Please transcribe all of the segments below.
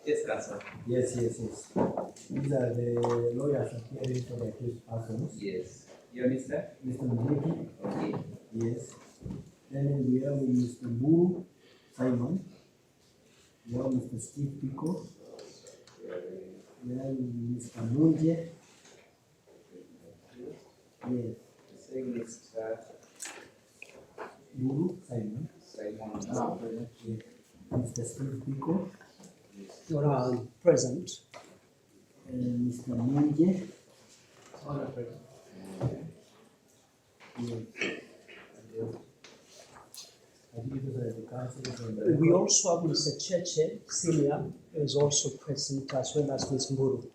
Yes, Councillor. Yes. These are the lawyers appearing for the accused persons. Yes. You're Mr. Mungiki. Okay. Yes. Then we have Mr. Wu Simon. We have Mr. Steve Pico. We have Mr. Munje. Yes. Saying Mr. Wu Simon. Simon. Yes. Mr. Steve Pico. You're present. And Mr. Munje. Yes. I think those are the councillors on the We record. also have Mr. Cheche, senior, who is also present, as well as Ms. Mburu.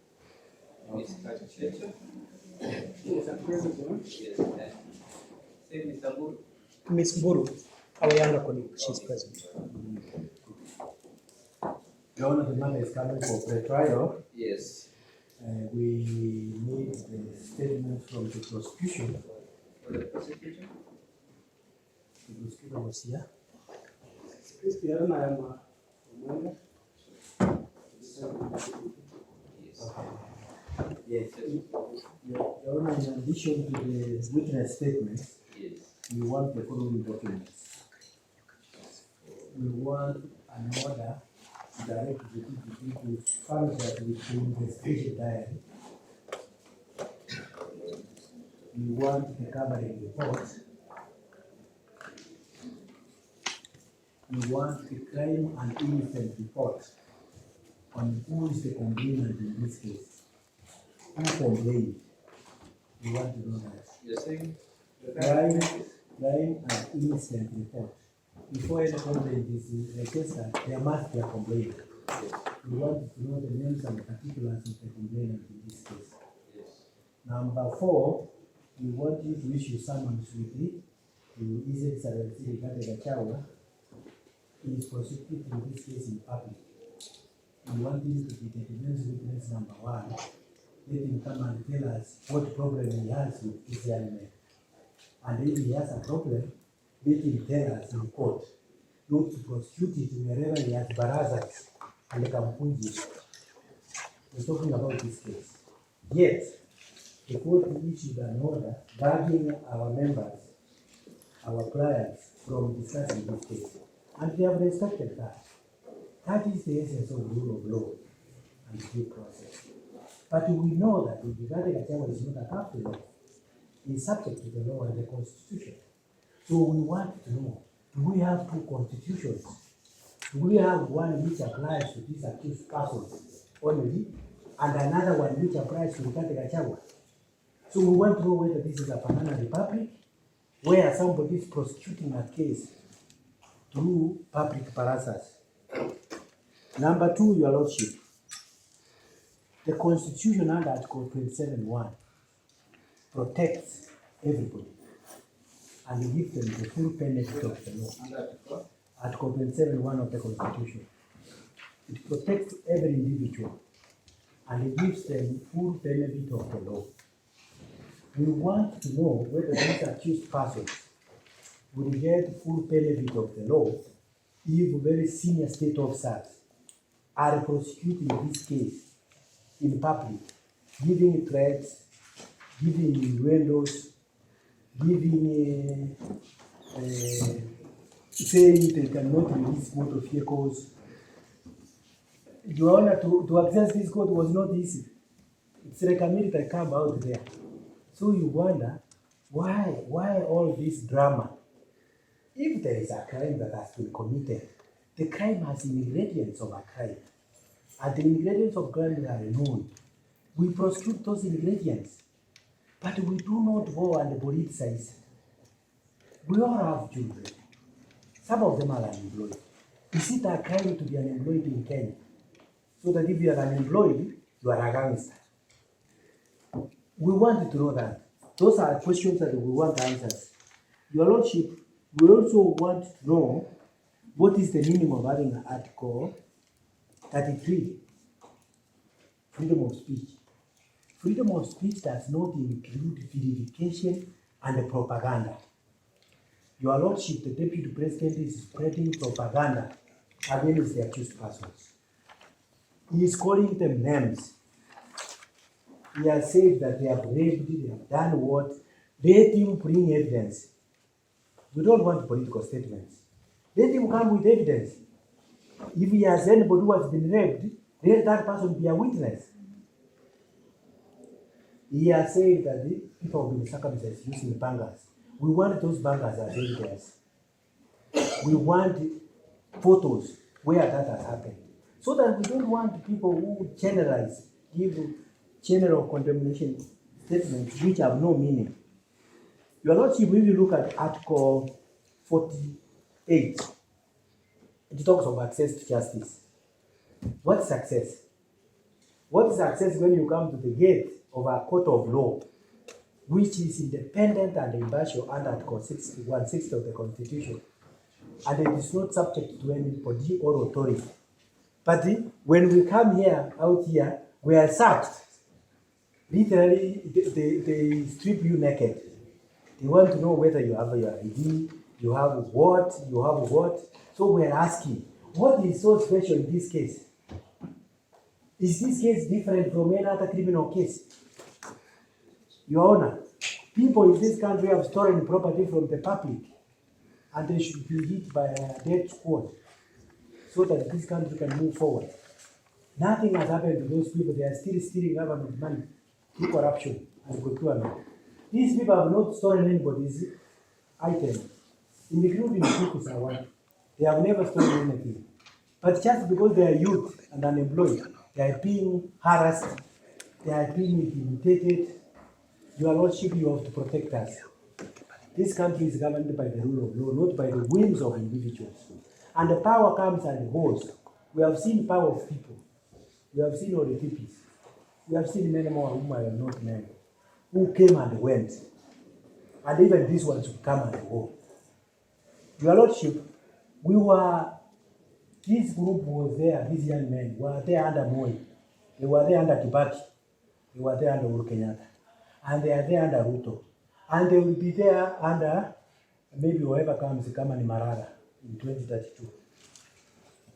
Mr. Cheche. Yes, I'm present. Yes. And say Mr. Buru. Ms. Mburu, our younger colleague, she's present. The owner of the matter is coming for pre-trial. Yes. We need the statement from the prosecution. For the prosecution. The prosecutor was here. Cristiano, I am a Yes. Your Honor, in addition to the witness statements, Yes. we want the following documents. We want an order to direct the people to furnish us with the investigation diary. We want the covering report. We want the crime and innocent report on who is the complainant in this case. Who complained? We want to know that. You're saying Crime and innocent report. Before any complaint is registered, there must be a complaint. We want to know the names and particulars of the complainant in this case. yes. Number 4, we want you to issue summons with it to His Excellency Rigathi Gachagua. He is prosecuting this case in public. We want him to be the defense witness number 1. Let him come and tell us what problem he has with this young man. And if he has a problem, let him tell us in court, not to prosecute it wherever he has barazas and kampunji. We're talking about this case. Yet, the court issued an order barring our members, our clients, from discussing this case. And they have respected that. That is the essence of rule of law and due process. But we know that if Rigathi Gachagua is not above the law, he is subject to the law and the constitution. So we want to know, do we have 2 constitutions? Do we have one which applies to these accused persons only, and another one which applies to Rigathi Gachagua? So we want to know whether this is a banana republic, where somebody is prosecuting a case through public barazas. Number 2, Your Lordship, the Constitution under Article 27(1) protects everybody and gives them the full benefit of the law. Under Article. Article 27(1) of the Constitution. It protects every individual and it gives them full benefit of the law. We want to know whether these accused persons will get full benefit of the law if very senior state officers are prosecuting this case in public, giving threats, giving innuendos, giving saying they cannot release motor vehicles. Your Honor, to access this court was not easy. It's like a military camp out there. So you wonder, why all this drama? If there is a crime that has been committed, the crime has ingredients of a crime. And the ingredients of crime are known. We prosecute those ingredients, but we do not go and politicize. We all have children. Some of them are unemployed. Is it a crime to be unemployed in Kenya? So that if you are unemployed, you are a gangster. We want to know that. Those are questions that we want answers. Your Lordship, we also want to know what is the meaning of having Article 33, freedom of speech. Freedom of speech does not include vilification and propaganda. Your Lordship, the Deputy President is spreading propaganda against the accused persons. He is calling them names. He has said that they have raped, they have done what. Let him bring evidence. We don't want political statements. Let him come with evidence. If he has anybody who has been raped, let that person be a witness. He has said that the people have been circumcised using bangers. We want those bangers as evidence. We want photos where that has happened. So that we don't want people who generalize, give general condemnation statements which have no meaning. Your Lordship, if you look at Article 48, it talks of access to justice. What is access? What is access when you come to the gate of a court of law, which is independent and impartial under Article 160 of the Constitution, and it is not subject to anybody or authority. But when we come here, out here, we are searched. Literally, they strip you naked. They want to know whether you have your ID, you have what. So we are asking, what is so special in this case? Is this case different from any other criminal case? Your Honor, people in this country have stolen property from the public, and they should be hit by a death squad so that this country can move forward. Nothing has happened to those people. They are still stealing government money through corruption and procurement. These people have not stolen anybody's item, including people. They have never stolen anything. But just because they are youth and unemployed, they are being harassed, they are being intimidated. Your Lordship, you have to protect us. This country is governed by the rule of law, not by the whims of individuals. And the power comes and goes. We have seen power of people. We have seen all the TPs. We have seen many more whom I have not named, who came and went. And even these ones who come and go. Your Lordship, this group was there, these young men were there under Moi. They were there under Kibaki. They were there under Uhuru Kenyatta. And they are there under Ruto. And they will be there under maybe whoever comes, Kamani Marara in 2032.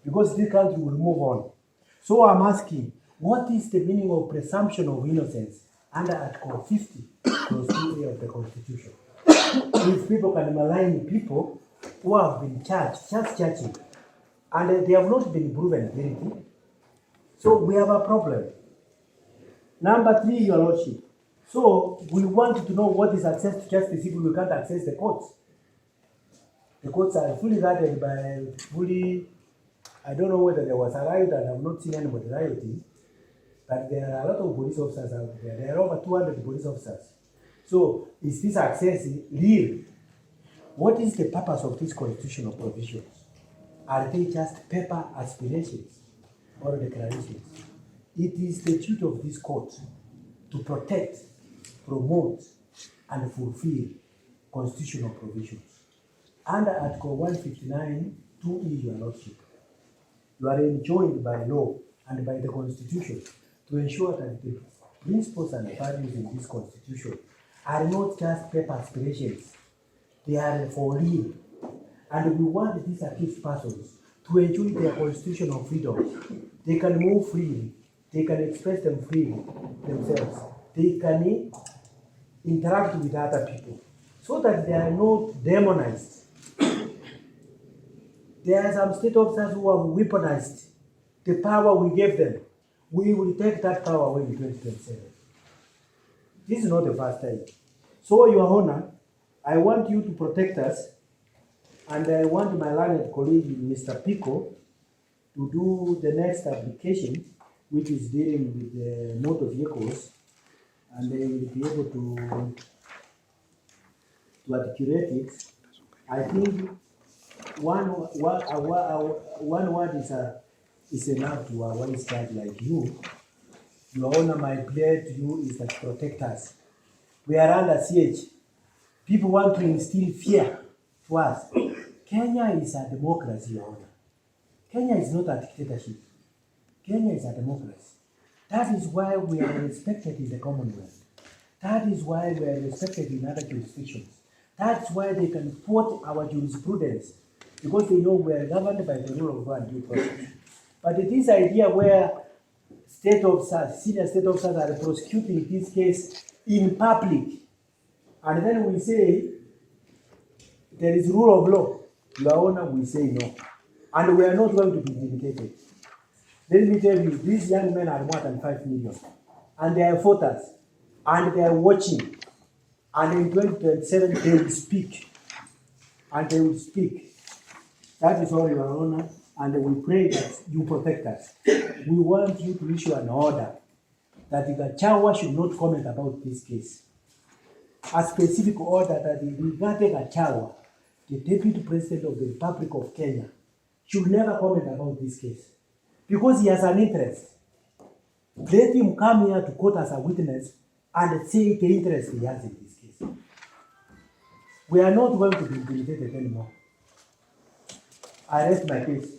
Because this country will move on. So I'm asking, what is the meaning of presumption of innocence under Article 50, Clause 2A of the Constitution? If people can malign people who have been charged, just charging, and they have not been proven guilty, so we have a problem. Number 3, Your Lordship. So we want to know what is access to justice if we can't access the courts. The courts are fully guarded by I don't know whether there was a riot, and I've not seen anybody rioting, but there are a lot of police officers out there. There are over 200 police officers. So is this access real? What is the purpose of these constitutional provisions? Are they just paper aspirations or declarations? It is the duty of this court to protect, promote, and fulfill constitutional provisions. Under Article 159, 2E, Your Lordship, you are enjoined by law and by the Constitution to ensure that the principles and values in this Constitution are not just paper aspirations. They are for real. And we want these accused persons to enjoy their constitutional freedom. They can move freely. They can express them freely themselves. They can interact with other people so that they are not demonized. There are some state officers who have weaponized the power we gave them. We will take that power away in 2027. This is not the first time. So, Your Honor, I want you to protect us, and I want my learned colleague, Mr. Pico, to do the next application, which is dealing with the motor vehicles, and they will be able to articulate it. I think one word is enough to a wise child like you. Your Honor, my prayer to you is that protect us. We are under siege. People want to instill fear to us. Kenya is a democracy, Your Honor. Kenya is not a dictatorship. Kenya is a democracy. That is why we are respected in the Commonwealth. That is why we are respected in other jurisdictions. That's why they can quote our jurisprudence, because they know we are governed by the rule of law and due process. But this idea where state officers, senior state officers are prosecuting this case in public. And then we say there is rule of law. Your Honor, we say no. And we are not going to be vindicated. Let me tell you, these young men are more than 5 million. And they are voters. And they are watching. And in 2027, they will speak. And they will speak. That is all, Your Honor. And we pray that you protect us. We want you to issue an order that the Gachagua should not comment about this case. A specific order that the Rigathi Gachagua, the Deputy President of the Republic of Kenya, should never comment about this case. Because he has an interest. Let him come here to court as a witness and say the interest he has in this case. We are not going to be vindicated anymore. I rest my case.